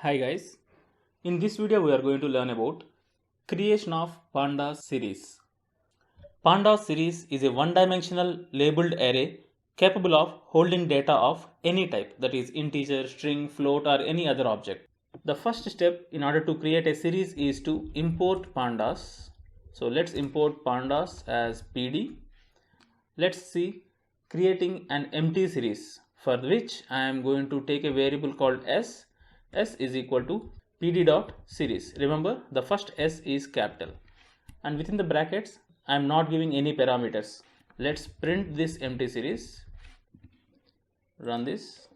Hi guys, in this video we are going to learn about creation of pandas series. Pandas series is a one-dimensional labeled array capable of holding data of any type, that is integer, string, float or any other object. The first step in order to create a series is to import pandas. So let's import pandas as pd. Let's see creating an empty series, for which I am going to take a variable called s. S is equal to pd dot series. Remember, the first s is capital, and within the brackets I am not giving any parameters. Let's print this empty series. Run this.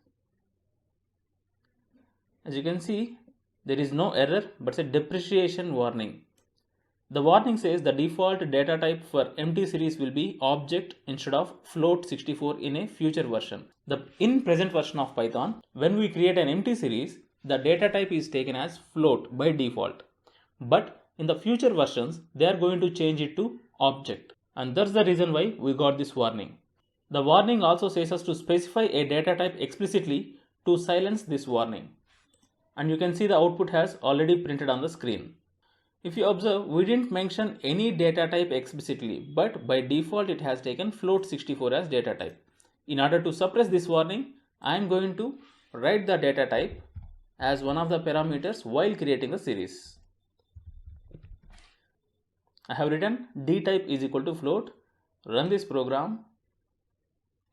As you can see, there is no error but a depreciation warning. The warning says the default data type for empty series will be object instead of float64 in a future version. In present version of Python, when we create an empty series, the data type is taken as float by default. But in the future versions, they are going to change it to object. And that's the reason why we got this warning. The warning also says us to specify a data type explicitly to silence this warning. And you can see the output has already printed on the screen. If you observe, we didn't mention any data type explicitly, but by default it has taken float64 as data type. In order to suppress this warning, I am going to write the data type as one of the parameters while creating the series. I have written dtype is equal to float. Run this program,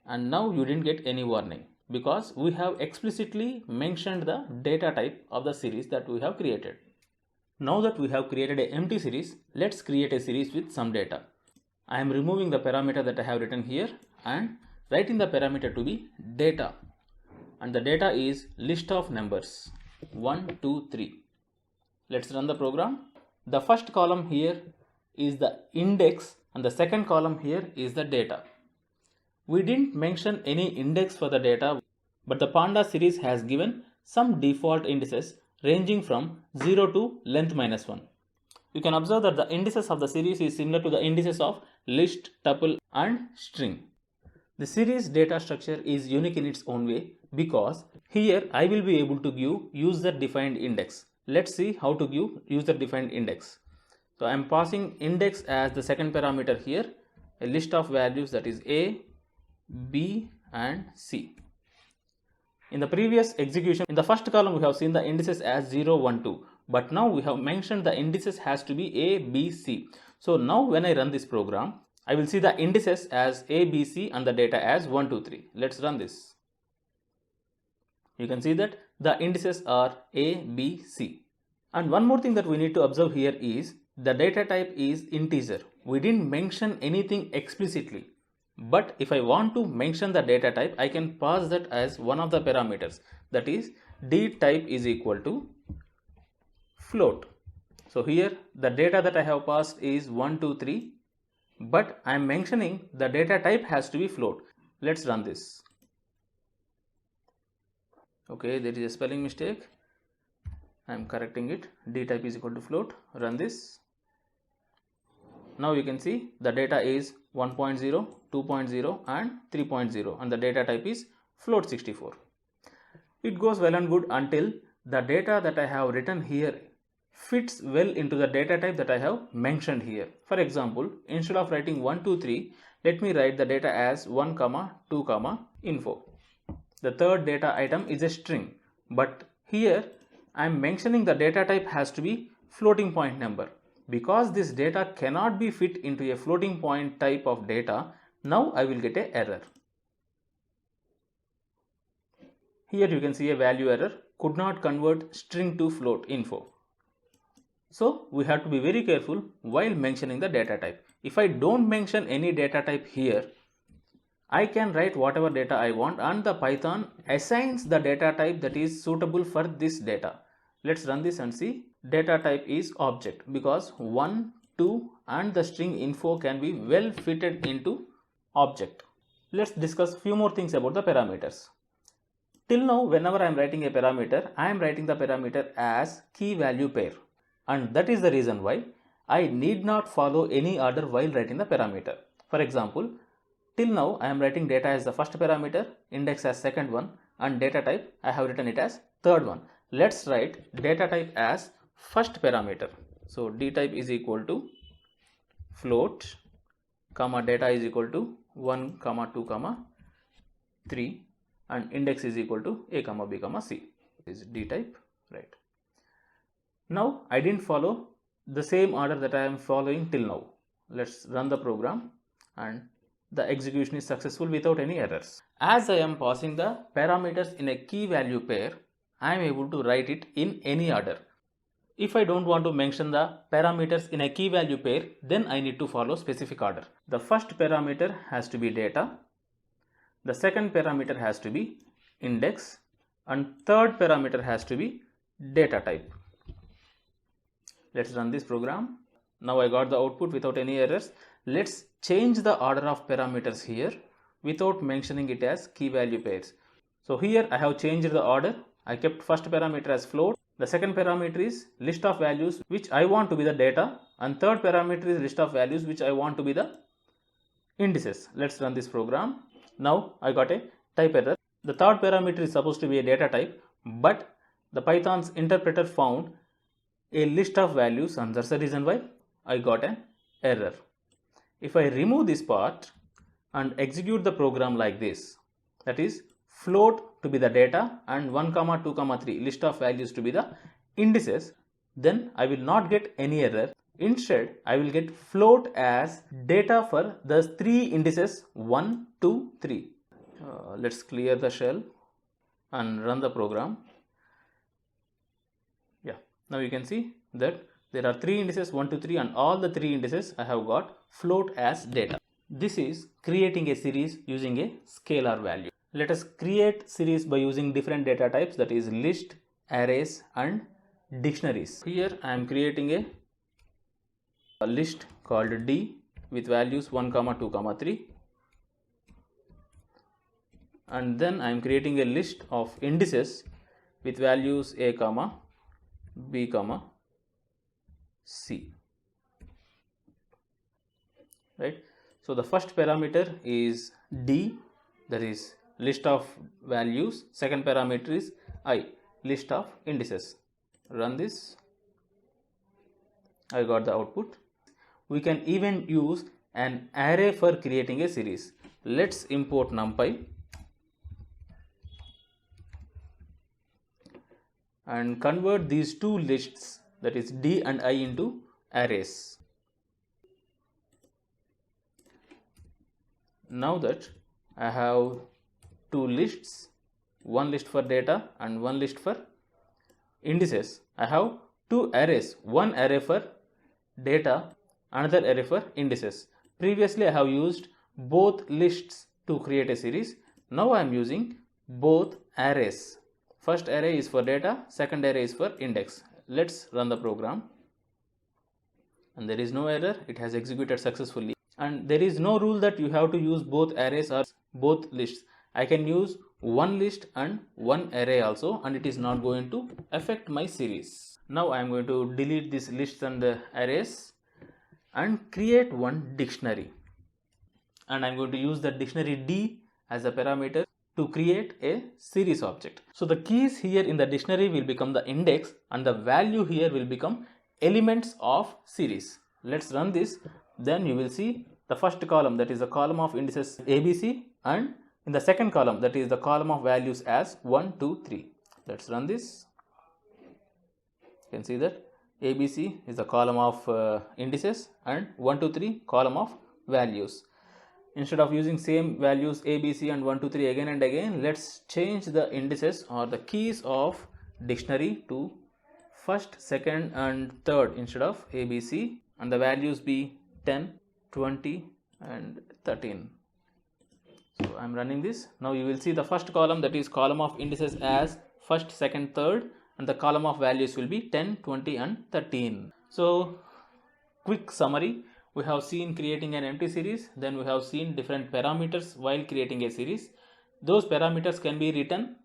and now you didn't get any warning because we have explicitly mentioned the data type of the series that we have created. Now that we have created an empty series, let's create a series with some data. I am removing the parameter that I have written here and writing the parameter to be data, and the data is list of numbers 1, 2, 3. Let's run the program. The first column here is the index and the second column here is the data. We didn't mention any index for the data, but the pandas series has given some default indices ranging from 0 to length -1. You can observe that the indices of the series is similar to the indices of list, tuple and string. The series data structure is unique in its own way because here I will be able to give user defined index. Let's see how to give user defined index. So I am passing index as the second parameter here, a list of values that is A, B and C. In the previous execution, in the first column we have seen the indices as 0, 1, 2, but now we have mentioned the indices has to be A, B, C. So now when I run this program, I will see the indices as A, B, C and the data as 1, 2, 3. Let's run this. You can see that the indices are A, B, C. And one more thing that we need to observe here is the data type is integer. We didn't mention anything explicitly. But if I want to mention the data type, I can pass that as one of the parameters, that is dtype is equal to float. So here the data that I have passed is 1, 2, 3, but I am mentioning the data type has to be float. Let's run this. Okay, there is a spelling mistake. I am correcting it. Dtype is equal to float. Run this. Now you can see the data is 1.0, 2.0 and 3.0 and the data type is float64. It goes well and good until the data that I have written here fits well into the data type that I have mentioned here. For example, instead of writing 1, 2, 3, let me write the data as 1, 2, info. The third data item is a string, but here I am mentioning the data type has to be floating point number. Because this data cannot be fit into a floating point type of data, now I will get an error. Here you can see a value error, could not convert string to float info. So we have to be very careful while mentioning the data type. If I don't mention any data type here, I can write whatever data I want and the Python assigns the data type that is suitable for this data. Let's run this and see. Data type is object because 1, 2 and the string info can be well fitted into object. Let's discuss few more things about the parameters. Till now, whenever I am writing a parameter, I am writing the parameter as key value pair, and that is the reason why I need not follow any order while writing the parameter. For example, till now I am writing data as the first parameter, index as second one and data type I have written it as third one. let's write data type as first parameter. So d type is equal to float comma data is equal to 1 comma 2 comma 3 and index is equal to a comma b comma c. This is d type, right? Now I didn't follow the same order that I am following till now. Let's run the program and the execution is successful without any errors. As I am passing the parameters in a key value pair, I am able to write it in any order. If I don't want to mention the parameters in a key value pair, then I need to follow specific order. The first parameter has to be data, the second parameter has to be index, and third parameter has to be data type. Let's run this program. Now I got the output without any errors. Let's change the order of parameters here without mentioning it as key value pairs. So here I have changed the order. I kept first parameter as float. The second parameter is list of values which I want to be the data, and third parameter is list of values which I want to be the indices. Let's run this program. Now I got a type error. The third parameter is supposed to be a data type, but the Python's interpreter found a list of values, and that's the reason why I got an error. If I remove this part and execute the program like this, that is float to be the data and 1 comma 2 comma 3 list of values to be the indices, then I will not get any error. Instead, I will get float as data for the 3 indices 1, 2, 3. Let's clear the shell and run the program. Yeah, now you can see that there are 3 indices 1, 2, 3, and all the 3 indices I have got float as data. This is creating a series using a scalar value. Let us create series by using different data types, that is list, arrays and dictionaries. Here I am creating a list called D with values 1 comma 2 comma 3, and then I am creating a list of indices with values a comma b comma c, right? So the first parameter is D, that is list of values. Second parameter is I, list of indices. Run this. I got the output. We can even use an array for creating a series. Let's import NumPy and convert these two lists, that is D and I, into arrays. Now that I have two lists, one list for data and one list for indices, I have two arrays, one array for data, another array for indices. Previously I have used both lists to create a series. Now I am using both arrays. First array is for data, second array is for index. Let's run the program, and there is no error. It has executed successfully, and there is no rule that you have to use both arrays or both lists. I can use one list and one array also, and it is not going to affect my series. Now I am going to delete these lists and arrays and create one dictionary, and I am going to use the dictionary D as a parameter to create a series object. So the keys here in the dictionary will become the index, and the value here will become elements of series. Let's run this. Then you will see the first column, that is the column of indices ABC, and in the second column, that is the column of values as 1, 2, 3. Let's run this. You can see that ABC is the column of indices and 1, 2, 3 column of values. Instead of using same values A, B, C and 1, 2, 3 again and again, let's change the indices or the keys of dictionary to first, second and third instead of A, B, C, and the values be 10, 20 and 13. So I am running this. Now you will see the first column, that is column of indices, as first, second, third, and the column of values will be 10, 20 and 13. So quick summary. We have seen creating an empty series, then we have seen different parameters while creating a series. Those parameters can be written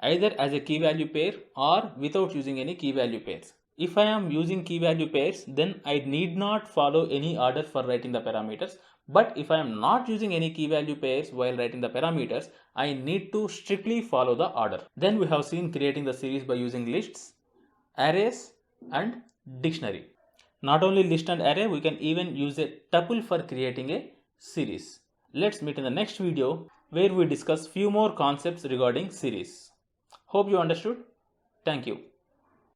either as a key value pair or without using any key value pairs. If I am using key value pairs, then I need not follow any order for writing the parameters, But if I am not using any key value pairs while writing the parameters, I need to strictly follow the order. Then we have seen creating the series by using lists, arrays and dictionary. Not only list and array, we can even use a tuple for creating a series. Let's meet in the next video where we discuss few more concepts regarding series. Hope you understood. Thank you.